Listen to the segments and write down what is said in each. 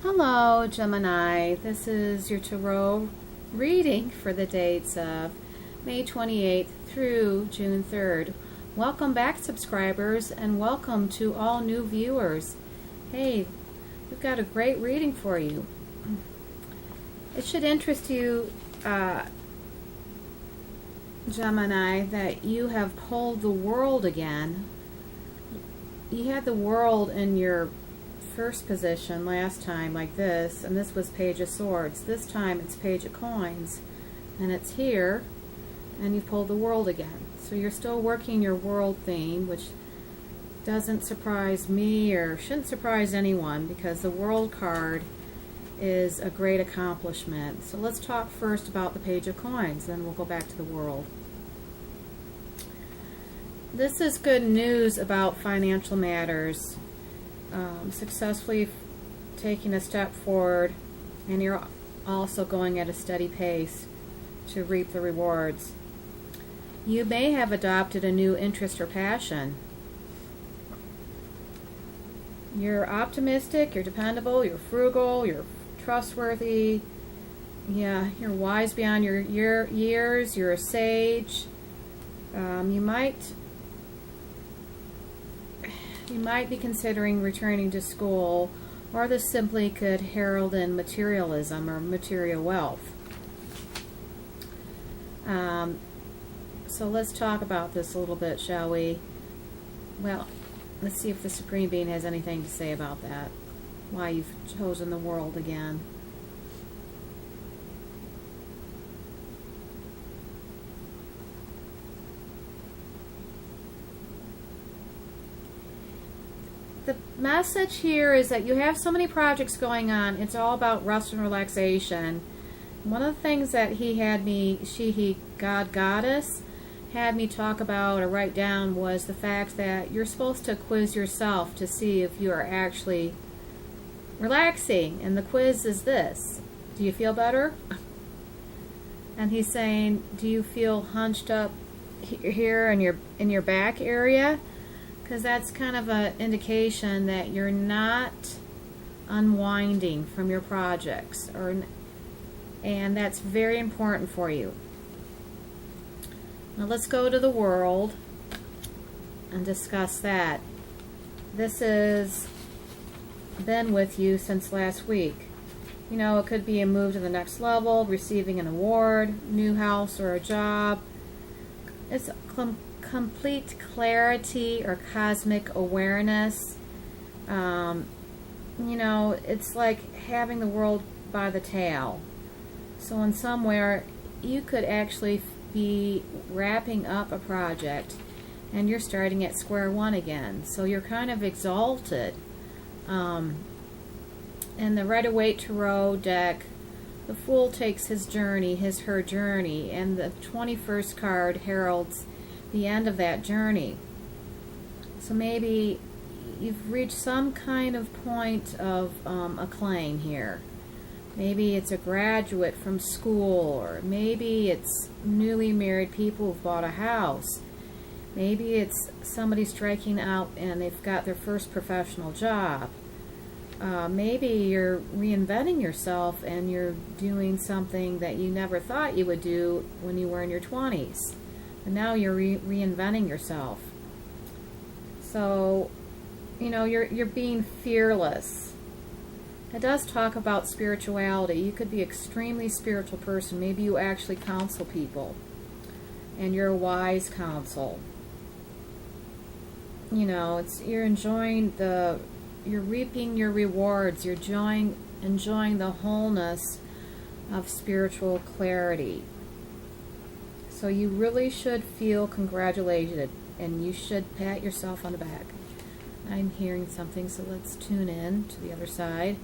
Hello, Gemini. This is your tarot reading for the dates of May 28th through June 3rd. Welcome back, subscribers, and welcome to all new viewers. Hey, we've got a great reading for you. It should interest you, Gemini, that you have pulled the world again. You had the world in your first position last time like this, and this was Page of Swords. This time it's Page of Coins, and it's here, and you pulled the world again. So you're still working your world theme, which doesn't surprise me or shouldn't surprise anyone, because the world card is a great accomplishment. So let's talk first about the Page of Coins, then we'll go back to the world. This is good news about financial matters. Successfully taking a step forward, and you're also going at a steady pace to reap the rewards. You may have adopted a new interest or passion. You're optimistic, you're dependable, you're frugal, you're trustworthy. Yeah, you're wise beyond your years, you're a sage. You might be considering returning to school, or this simply could herald in materialism or material wealth. So let's talk about this a little bit, shall we? Well, let's see if the Supreme Being has anything to say about that. Why you've chosen the world again. The message here is that you have so many projects going on. It's all about rest and relaxation. One of the things that God, Goddess, had me talk about or write down was the fact that you're supposed to quiz yourself to see if you are actually relaxing. And the quiz is this: do you feel better? And he's saying, do you feel hunched up here in your back area? Because that's kind of an indication that you're not unwinding from your projects, and that's very important for you. Now let's go to the world and discuss that. This has been with you since last week. You know, it could be a move to the next level, receiving an award, new house or a job. It's complete clarity or cosmic awareness. You know, it's like having the world by the tail. So in somewhere you could actually be wrapping up a project and you're starting at square one again. So you're kind of exalted. In the Rider-Waite Tarot deck, the Fool takes his journey, her journey, and the 21st card heralds the end of that journey. So maybe you've reached some kind of point of acclaim here. Maybe it's a graduate from school, or maybe it's newly married people who've bought a house. Maybe it's somebody striking out and they've got their first professional job. Maybe you're reinventing yourself and you're doing something that you never thought you would do when you were in your 20s. And now you're reinventing yourself. So, you know, you're being fearless. It does talk about spirituality. You could be an extremely spiritual person. Maybe you actually counsel people, and you're a wise counsel. You know, you're reaping your rewards. You're enjoying the wholeness of spiritual clarity. So you really should feel congratulated, and you should pat yourself on the back. I'm hearing something, so let's tune in to the other side.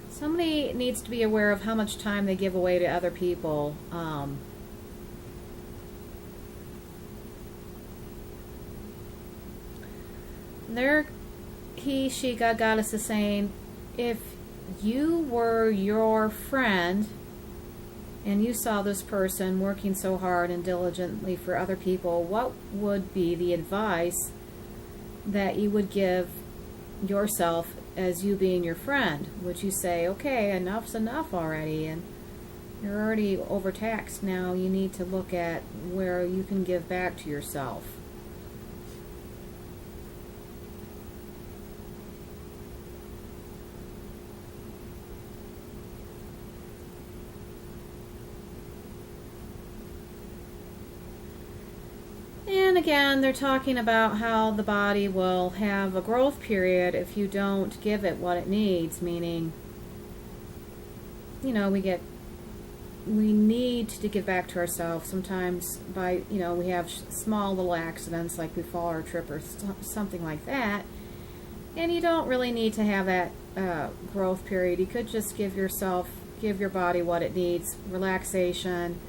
Somebody needs to be aware of how much time they give away to other people. He, she, God, Goddess is saying, if you were your friend and you saw this person working so hard and diligently for other people, what would be the advice that you would give yourself as you being your friend? Would you say, okay, enough's enough already, and you're already overtaxed now, you need to look at where you can give back to yourself? And again, they're talking about how the body will have a growth period if you don't give it what it needs, meaning, we need to give back to ourselves sometimes by, we have small little accidents like we fall or trip or something like that, and you don't really need to have that growth period. You could just give your body what it needs, relaxation.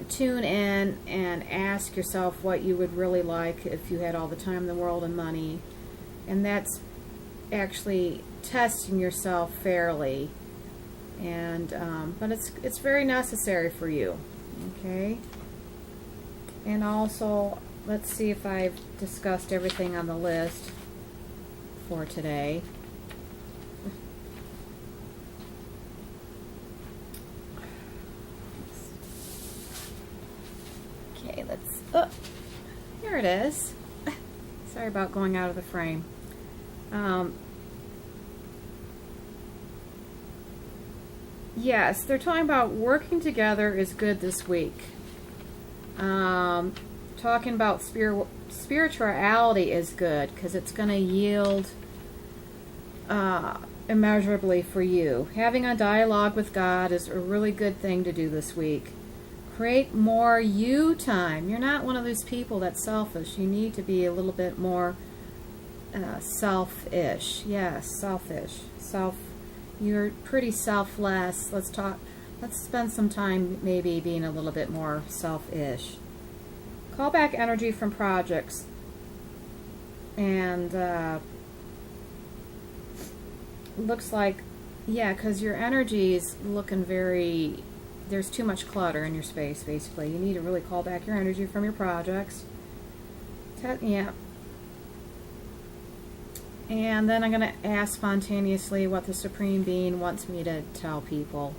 Tune in and ask yourself what you would really like if you had all the time in the world and money, and that's actually testing yourself fairly, and but it's very necessary for you. Okay, and also let's see if I've discussed everything on the list for today. Okay, here it is. Sorry about going out of the frame. Yes, they're talking about working together is good this week. Talking about spirituality is good because it's going to yield immeasurably for you. Having a dialogue with God is a really good thing to do this week. Create more you time. You're not one of those people that's selfish. You need to be a little bit more selfish. Yes, selfish. You're pretty selfless. Let's spend some time maybe being a little bit more selfish. Call back energy from projects. And looks like, because your energy is looking very... There's too much clutter in your space, basically. You need to really call back your energy from your projects. And then I'm going to ask spontaneously what the Supreme Being wants me to tell people.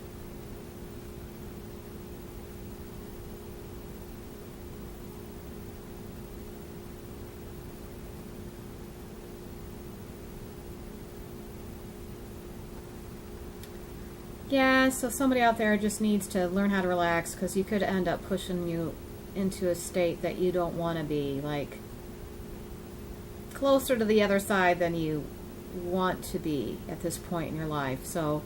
Yeah, so somebody out there just needs to learn how to relax, because you could end up pushing you into a state that you don't want to be, like closer to the other side than you want to be at this point in your life. So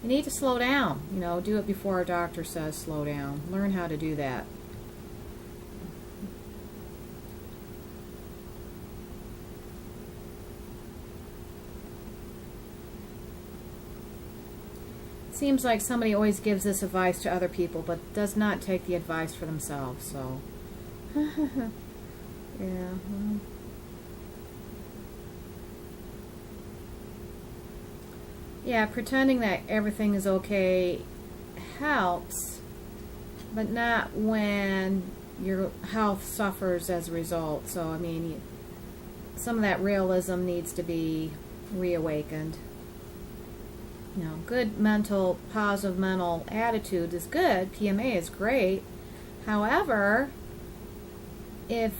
you need to slow down. Do it before a doctor says slow down. Learn how to do that. Seems like somebody always gives this advice to other people, but does not take the advice for themselves. So, yeah. Yeah, pretending that everything is okay helps, but not when your health suffers as a result. So, some of that realism needs to be reawakened. Good positive mental attitude is good. PMA is great. However, if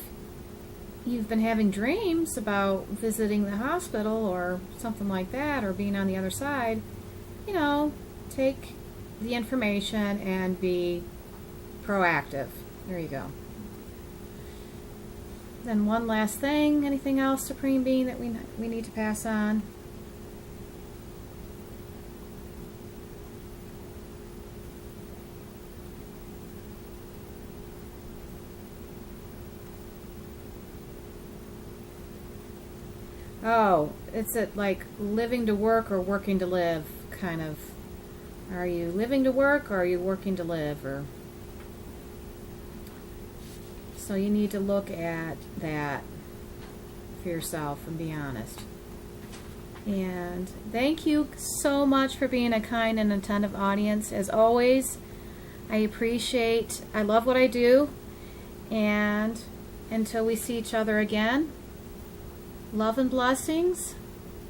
you've been having dreams about visiting the hospital or something like that, or being on the other side, take the information and be proactive. There you go. Then one last thing. Anything else, Supreme Being, that we need to pass on? Oh, it's like living to work or working to live, kind of. Are you living to work or are you working to live? So you need to look at that for yourself and be honest. And thank you so much for being a kind and attentive audience. As always, I love what I do. And until we see each other again, love and blessings.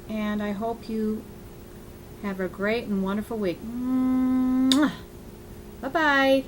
And I hope you have a great and wonderful week. Bye-bye.